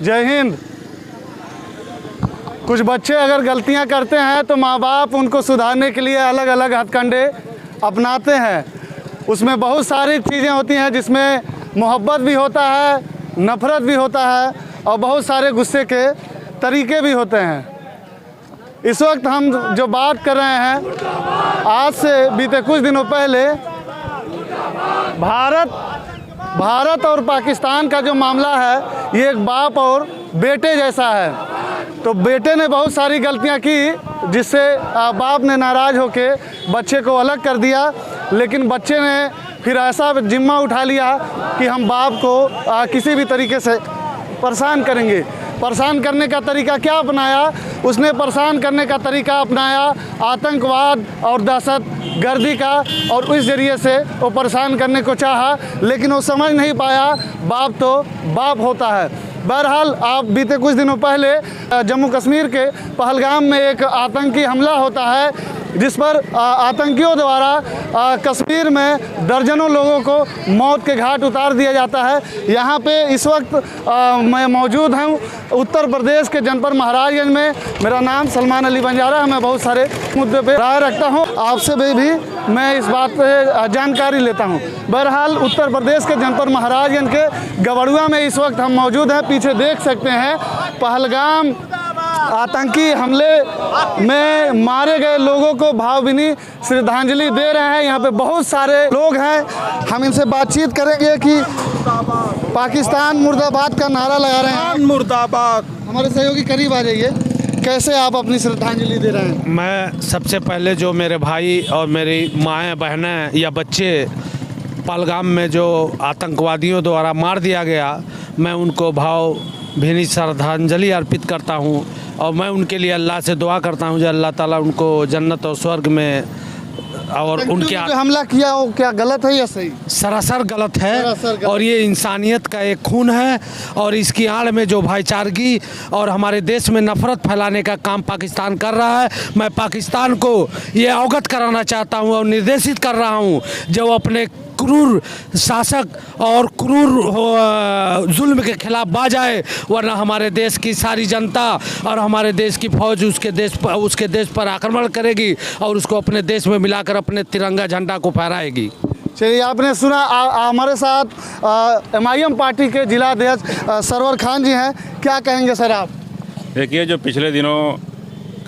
जय हिंद। कुछ बच्चे अगर गलतियां करते हैं तो माँ बाप उनको सुधारने के लिए अलग अलग हथकंडे अपनाते हैं। उसमें बहुत सारी चीज़ें होती हैं जिसमें मोहब्बत भी होता है, नफ़रत भी होता है और बहुत सारे गुस्से के तरीके भी होते हैं। इस वक्त हम जो बात कर रहे हैं, आज से बीते कुछ दिनों पहले भारत और पाकिस्तान का जो मामला है, ये एक बाप और बेटे जैसा है। तो बेटे ने बहुत सारी गलतियां की जिससे बाप ने नाराज़ होके बच्चे को अलग कर दिया, लेकिन बच्चे ने फिर ऐसा जिम्मा उठा लिया कि हम बाप को किसी भी तरीके से परेशान करेंगे। परेशान करने का तरीका क्या अपनाया? उसने परेशान करने का तरीका अपनाया आतंकवाद और दहशतगर्दी का, और इस ज़रिए से वो परेशान करने को चाहा, लेकिन वो समझ नहीं पाया बाप तो बाप होता है। बहरहाल आप बीते कुछ दिनों पहले जम्मू कश्मीर के पहलगाम में एक आतंकी हमला होता है, जिस पर आतंकियों द्वारा कश्मीर में दर्जनों लोगों को मौत के घाट उतार दिया जाता है। यहाँ पे इस वक्त मैं मौजूद हूँ उत्तर प्रदेश के जनपद महाराजगंज में। मेरा नाम सलमान अली बंजारा है। मैं बहुत सारे मुद्दे पे राय रखता हूँ, आपसे भी मैं इस बात पे जानकारी लेता हूँ। बहरहाल उत्तर प्रदेश के जनपद महाराजगंज के गवड़ुआ में इस वक्त हम मौजूद हैं। पीछे देख सकते हैं पहलगाम आतंकी हमले में मारे गए लोगों को भावभीनी श्रद्धांजलि दे रहे हैं। यहाँ पे बहुत सारे लोग हैं, हम इनसे बातचीत करेंगे कि पाकिस्तान मुर्दाबाद का नारा लगा रहे हैं। मुर्दाबाद। हमारे सहयोगी करीब आ जाइए। कैसे आप अपनी श्रद्धांजलि दे रहे हैं? मैं सबसे पहले जो मेरे भाई और मेरी माएँ बहनें या बच्चे पहलगाम में जो आतंकवादियों द्वारा मार दिया गया, मैं उनको भावभीनी श्रद्धांजलि अर्पित करता हूँ और मैं उनके लिए अल्लाह से दुआ करता हूँ जो अल्लाह ताला उनको जन्नत और स्वर्ग में, और उनके हमला किया वो क्या गलत है या सही? सरासर गलत है और ये इंसानियत का एक खून है, और इसकी आड़ में जो भाईचारगी और हमारे देश में नफरत फैलाने का काम पाकिस्तान कर रहा है, मैं पाकिस्तान को ये अवगत कराना चाहता हूँ और निर्देशित कर रहा हूँ जो अपने क्रूर शासक और क्रूर जुल्म के खिलाफ बाज आए, वरना हमारे देश की सारी जनता और हमारे देश की फौज उसके देश पर आक्रमण करेगी और उसको अपने देश में मिलाकर अपने तिरंगा झंडा को फहराएगी। चलिए, आपने सुना। हमारे साथ MIM पार्टी के जिला अध्यक्ष सरवर खान जी हैं। क्या कहेंगे सर आप? देखिए, जो पिछले दिनों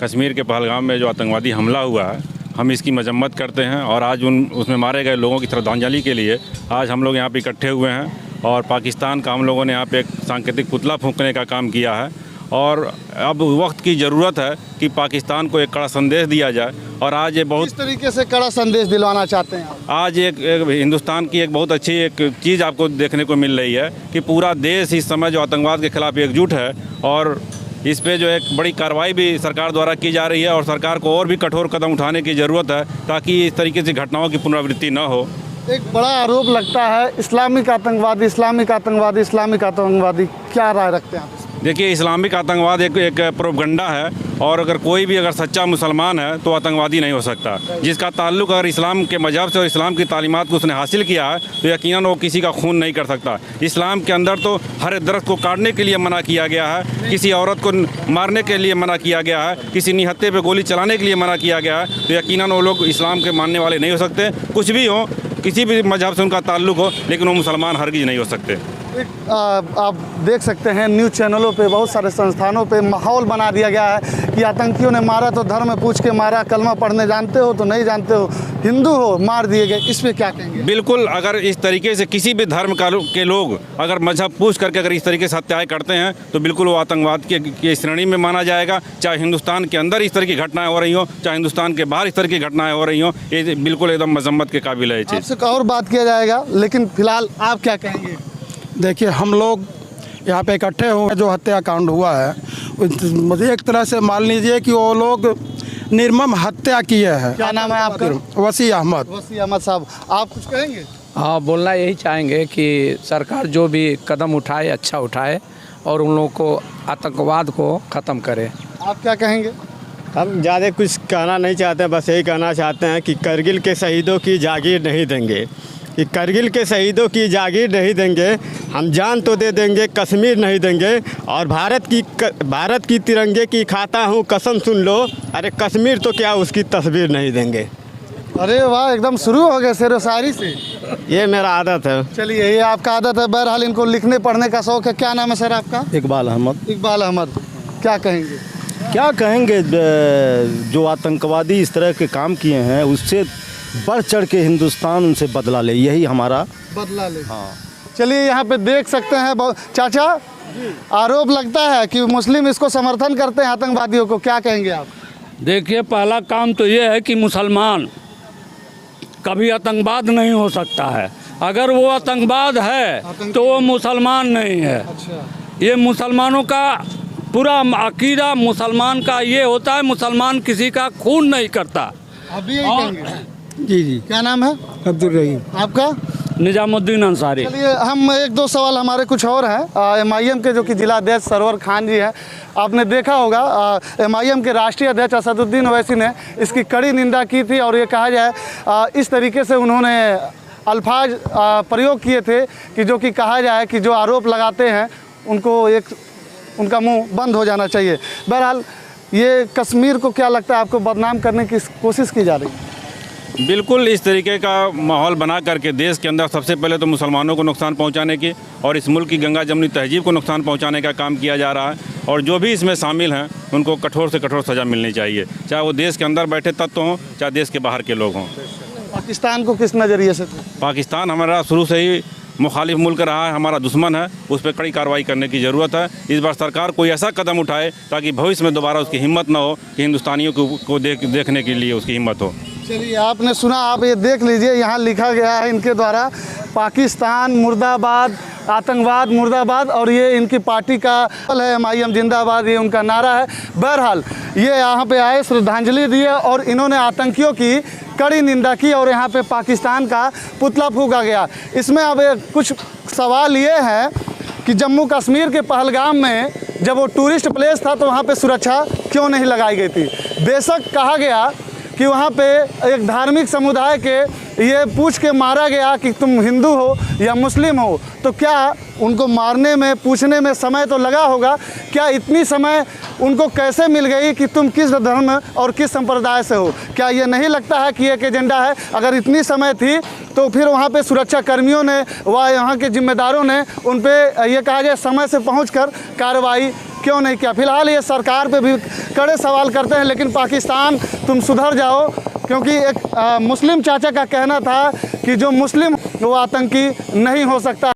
कश्मीर के पहलगाम में जो आतंकवादी हमला हुआ है, हम इसकी मजम्मत करते हैं और आज उसमें मारे गए लोगों की श्रद्धांजलि के लिए आज हम लोग यहाँ पे इकट्ठे हुए हैं। और पाकिस्तान का हम लोगों ने यहाँ पे एक सांकेतिक पुतला फूंकने का काम किया है, और अब वक्त की ज़रूरत है कि पाकिस्तान को एक कड़ा संदेश दिया जाए। और आज ये बहुत किस तरीके से कड़ा संदेश दिलवाना चाहते हैं आप? आज एक हिंदुस्तान की एक बहुत अच्छी एक चीज़ आपको देखने को मिल रही है कि पूरा देश इस समय जो आतंकवाद के खिलाफ एकजुट है, और इस पे जो एक बड़ी कार्रवाई भी सरकार द्वारा की जा रही है, और सरकार को और भी कठोर कदम उठाने की ज़रूरत है ताकि इस तरीके से घटनाओं की पुनरावृत्ति न हो। एक बड़ा आरोप लगता है इस्लामिक आतंकवादी, इस्लामिक आतंकवादी, इस्लामिक आतंकवादी। क्या राय रखते हैं आप? देखिए, इस्लामिक आतंकवाद एक प्रोपगंडा है, और अगर कोई भी अगर सच्चा मुसलमान है तो आतंकवादी नहीं हो सकता। जिसका ताल्लुक अगर इस्लाम के मजहब से और इस्लाम की तालीमात को उसने हासिल किया है तो यकीनन वो किसी का खून नहीं कर सकता। इस्लाम के अंदर तो हर दरख्त को काटने के लिए मना किया गया है, किसी औरत को मारने के लिए मना किया गया है, किसी निहत्थे पे गोली चलाने के लिए मना किया गया है। तो यकीनन वो लोग इस्लाम के मानने वाले नहीं हो सकते। कुछ भी हो, किसी भी मजहब से उनका ताल्लुक हो, लेकिन वो मुसलमान हरगिज़ नहीं हो सकते। आप देख सकते हैं न्यूज़ चैनलों पे, बहुत सारे संस्थानों पे माहौल बना दिया गया है कि आतंकियों ने मारा तो धर्म पूछ के मारा, कलमा पढ़ने जानते हो तो नहीं जानते हो, हिंदू हो मार दिए गए। इस पे क्या कहेंगे? बिल्कुल, अगर इस तरीके से किसी भी धर्म के लोग अगर मजहब पूछ करके अगर इस तरीके से हत्याएं करते हैं तो बिल्कुल वो आतंकवाद की श्रेणी में माना जाएगा। चाहे हिंदुस्तान के अंदर इस तरह की घटनाएं हो रही हो, चाहे हिंदुस्तान के बाहर इस तरह की घटनाएं हो रही हो, ये बिल्कुल एकदम मजम्मत के काबिल है। ये चीज़ आपसे और बात किया जाएगा, लेकिन फिलहाल आप क्या कहेंगे? देखिए, हम लोग यहाँ पे इकट्ठे हुए, जो हत्याकांड हुआ है मुझे एक तरह से मान लीजिए कि वो लोग निर्मम हत्या किए हैं। क्या नाम है आपका? वसी अहमद। वसी अहमद साहब, आप कुछ कहेंगे? हाँ, बोलना यही चाहेंगे कि सरकार जो भी कदम उठाए अच्छा उठाए और उन लोगों को आतंकवाद को ख़त्म करे। आप क्या कहेंगे? हम ज़्यादा कुछ कहना नहीं चाहते, बस यही कहना चाहते हैं कि करगिल के शहीदों की जागीर नहीं देंगे। कि करगिल के शहीदों की जागीर नहीं देंगे, हम जान तो दे देंगे, कश्मीर नहीं देंगे। और भारत की तिरंगे की खाता हूँ कसम सुन लो, अरे कश्मीर तो क्या उसकी तस्वीर नहीं देंगे। अरे वाह, एकदम शुरू हो गए शेर व शायरी से। ये मेरा आदत है। चलिए, ये आपका आदत है। बहरहाल इनको लिखने पढ़ने का शौक है। क्या नाम है सर आपका? इकबाल अहमद। इकबाल अहमद, क्या कहेंगे? क्या कहेंगे, जो आतंकवादी इस तरह के काम किए हैं उससे बढ़ चढ़ के हिंदुस्तान उनसे बदला ले, यही हमारा बदला ले। हाँ, चलिए यहाँ पे देख सकते हैं चाचा, आरोप लगता है कि मुस्लिम इसको समर्थन करते हैं आतंकवादियों को, क्या कहेंगे आप? देखिए, पहला काम तो ये है कि मुसलमान कभी आतंकवाद नहीं हो सकता है। अगर वो आतंकवाद है तो वो मुसलमान नहीं है। अच्छा। ये मुसलमानों का पूरा अकीदा मुसलमान का ये होता है, मुसलमान किसी का खून नहीं करता। अभी यही कहेंगे? जी। क्या नाम है? अब्दुल रहीम। आपका? निजामुद्दीन अंसारी। चलिए, हम एक दो सवाल हमारे कुछ और हैं। MIM के जो कि जिला अध्यक्ष सरवर खान जी हैं, आपने देखा होगा MIM के राष्ट्रीय अध्यक्ष असदुद्दीन ओवैसी ने इसकी कड़ी निंदा की थी और ये कहा जाए इस तरीके से उन्होंने अल्फाज प्रयोग किए थे कि जो कि कहा जाए कि जो आरोप लगाते हैं उनका मुंह बंद हो जाना चाहिए। बहरहाल ये कश्मीर को क्या लगता है आपको बदनाम करने की कोशिश की जा रही है? बिल्कुल इस तरीके का माहौल बना करके देश के अंदर सबसे पहले तो मुसलमानों को नुकसान पहुंचाने की और इस मुल्क की गंगा जमनी तहजीब को नुकसान पहुंचाने का काम किया जा रहा है। और जो भी इसमें शामिल हैं उनको कठोर से कठोर सज़ा मिलनी चाहिए, चाहे वो देश के अंदर बैठे तत्व हों चाहे देश के बाहर के लोग हों। पाकिस्तान को किस नज़रिए से? पाकिस्तान हमारा शुरू से ही मुखालिफ मुल्क रहा है, हमारा दुश्मन है, उस पर कड़ी कार्रवाई करने की ज़रूरत है। इस बार सरकार कोई ऐसा कदम उठाए ताकि भविष्य में दोबारा उसकी हिम्मत ना हो कि हिंदुस्तानियों को देखने के लिए उसकी हिम्मत हो। चलिए, आपने सुना, आप ये देख लीजिए, यहाँ लिखा गया है इनके द्वारा पाकिस्तान मुर्दाबाद, आतंकवाद मुर्दाबाद, और ये इनकी पार्टी का है MIM जिंदाबाद, ये उनका नारा है। बहरहाल ये यहाँ पे आए, श्रद्धांजलि दी और इन्होंने आतंकियों की कड़ी निंदा की और यहाँ पे पाकिस्तान का पुतला फूंका गया। इसमें अब कुछ सवाल ये है कि जम्मू कश्मीर के पहलगाम में जब वो टूरिस्ट प्लेस था तो वहाँ पे सुरक्षा क्यों नहीं लगाई गई थी? बेशक कहा गया कि वहाँ पे एक धार्मिक समुदाय के ये पूछ के मारा गया कि तुम हिंदू हो या मुस्लिम हो, तो क्या उनको मारने में पूछने में समय तो लगा होगा? क्या इतनी समय उनको कैसे मिल गई कि तुम किस धर्म और किस संप्रदाय से हो? क्या ये नहीं लगता है कि एक एजेंडा है? अगर इतनी समय थी तो फिर वहाँ पे सुरक्षा कर्मियों ने व यहाँ के जिम्मेदारों ने उन पे ये कहा जाए समय से पहुँचकर कार्रवाई क्यों नहीं किया? फिलहाल ये सरकार पे भी कड़े सवाल करते हैं, लेकिन पाकिस्तान तुम सुधर जाओ, क्योंकि एक मुस्लिम चाचा का कहना था कि जो मुस्लिम वो आतंकी नहीं हो सकता।